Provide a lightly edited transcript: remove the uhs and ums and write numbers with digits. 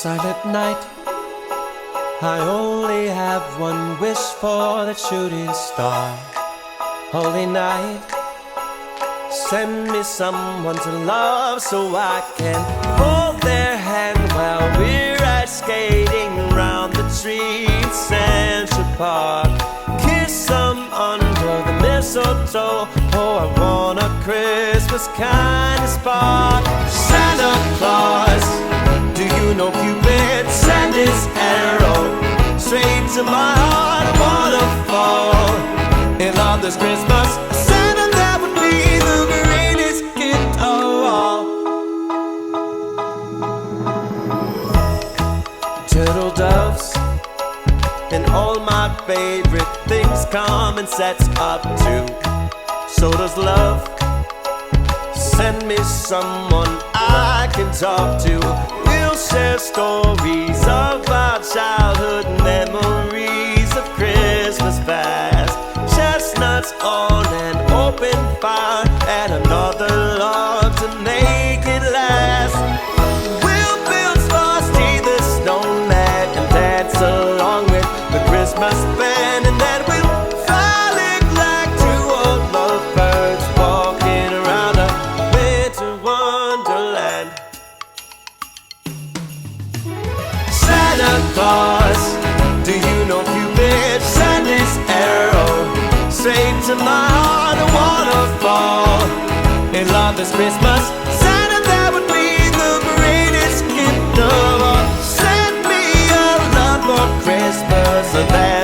silent night, I only have one wish for that shooting star. Holy night, send me someone to love so I can hold their hand while we're ice skating around the trees in Central Park. Kiss them under the mistletoe. Oh, I want a Christmas kind of spark. Santa Claus, do you know Cupid sent his arrow straight to my heart? A waterfall in love this Christmas. Santa, that would be the greatest gift of all. Turtle doves and all my favorite things come in sets up too. So does love. Send me someone I can talk to. We'll share stories of our childhood, memories of Christmas past. Chestnuts on an open fire and another log to make it last. We'll build Frosty the Snowman and dance along with the Christmas band, and then we'll fly like two old lovebirds walking around a winter wonderland. Santa Claus, do you know Cupid sent his arrow straight to my heart? A waterfall in love this Christmas. Santa, that would be the greatest gift of all. Send me a love for Christmas, and that